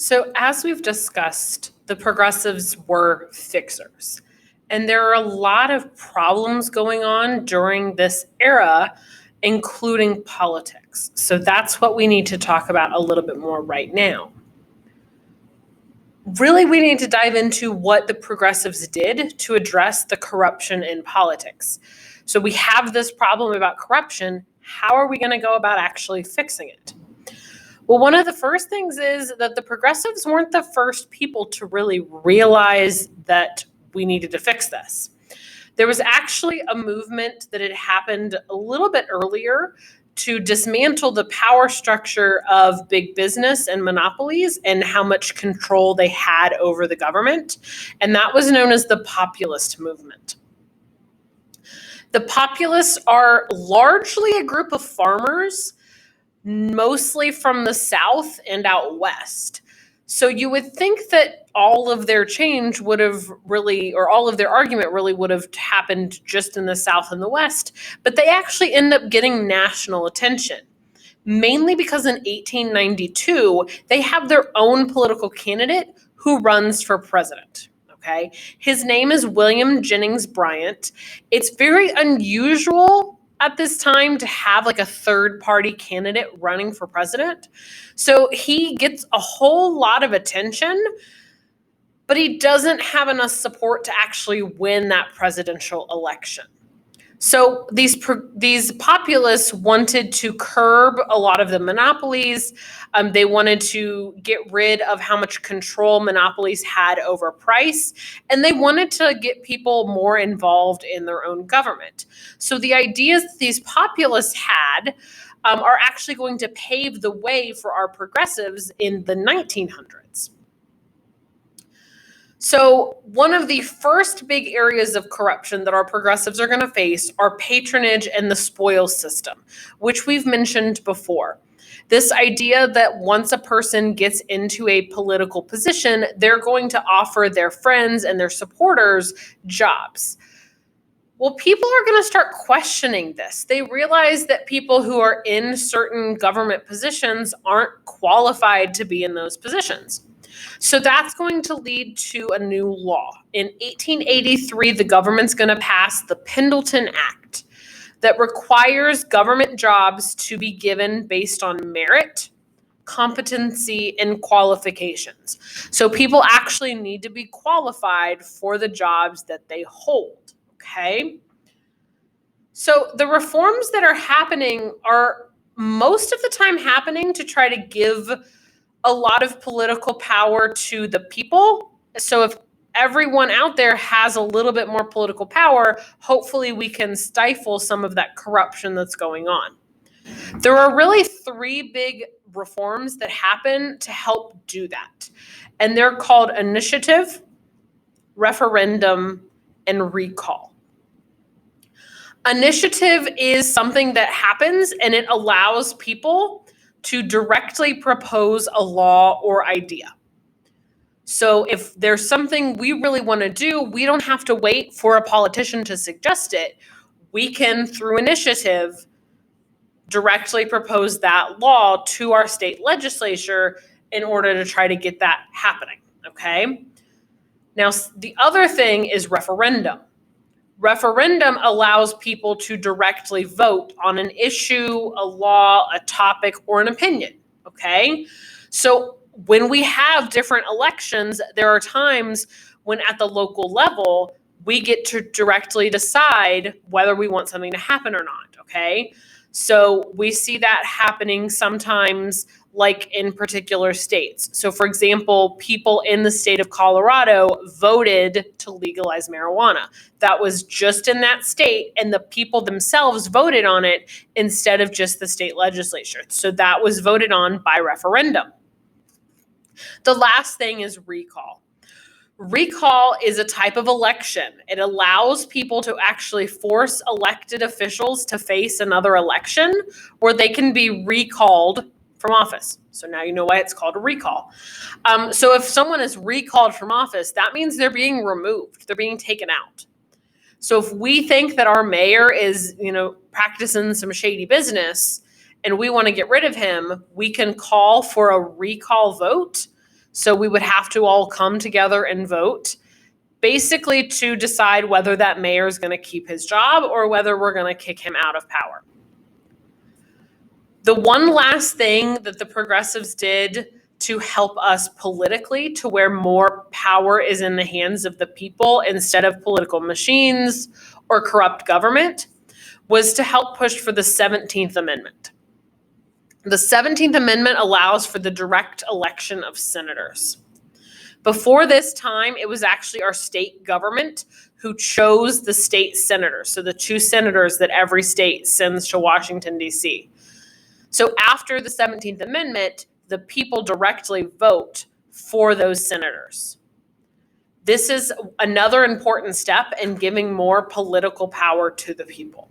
So, as we've discussed, the progressives were fixers. And there are a lot of problems going on during this era, including politics. So, that's what we need to talk about a little bit more right now. Really, we need to dive into what the progressives did to address the corruption in politics. So, we have this problem about corruption. How are we going to go about actually fixing it? Well, one of the first things is that the progressives weren't the first people to really realize that we needed to fix this. There was actually a movement that had happened a little bit earlier to dismantle the power structure of big business and monopolies and how much control they had over the government. And that was known as the populist movement. The populists are largely a group of farmers, mostly from the South and out West. So you would think that all of their change would have really, or all of their argument really would have happened just in the South and the West, but they actually end up getting national attention, mainly because in 1892, they have their own political candidate who runs for president. Okay. His name is William Jennings Bryant. It's very unusual at this time to have like a third party candidate running for president. So he gets a whole lot of attention, but he doesn't have enough support to actually win that presidential election. So these populists wanted to curb a lot of the monopolies. They wanted to get rid of how much control monopolies had over price, and they wanted to get people more involved in their own government. So the ideas that these populists had are actually going to pave the way for our progressives in the 1900s. So one of the first big areas of corruption that our progressives are going to face are patronage and the spoils system, which we've mentioned before. This idea that once a person gets into a political position, they're going to offer their friends and their supporters jobs. Well, people are going to start questioning this. They realize that people who are in certain government positions aren't qualified to be in those positions. So that's going to lead to a new law. In 1883, the government's going to pass the Pendleton Act that requires government jobs to be given based on merit, competency, and qualifications. So people actually need to be qualified for the jobs that they hold, okay? So the reforms that are happening are most of the time happening to try to give a lot of political power to the people. So if everyone out there has a little bit more political power, hopefully we can stifle some of that corruption that's going on. There are really three big reforms that happen to help do that. And they're called initiative, referendum, and recall. Initiative is something that happens and it allows people to directly propose a law or idea. So if there's something we really want to do, we don't have to wait for a politician to suggest it. We can, through initiative, directly propose that law to our state legislature in order to try to get that happening, okay? Now, the other thing is referendum. Referendum allows people to directly vote on an issue, a law, a topic, or an opinion, okay? So when we have different elections, there are times when at the local level, we get to directly decide whether we want something to happen or not, okay? So we see that happening sometimes like in particular states. So for example, people in the state of Colorado voted to legalize marijuana. That was just in that state, and the people themselves voted on it instead of just the state legislature. So that was voted on by referendum. The last thing is recall. Recall is a type of election. It allows people to actually force elected officials to face another election where they can be recalled from office. So now you know why it's called a recall. So if someone is recalled from office, that means they're being removed. They're being taken out. So if we think that our mayor is, practicing some shady business and we want to get rid of him, we can call for a recall vote So we would have to all come together and vote, basically to decide whether that mayor is going to keep his job or whether we're going to kick him out of power. The one last thing that the progressives did to help us politically, to where more power is in the hands of the people instead of political machines or corrupt government, was to help push for the 17th Amendment. The 17th Amendment allows for the direct election of senators. Before this time, it was actually our state government who chose the state senators, so the 2 senators that every state sends to Washington, D.C. So after the 17th Amendment, the people directly vote for those senators. This is another important step in giving more political power to the people.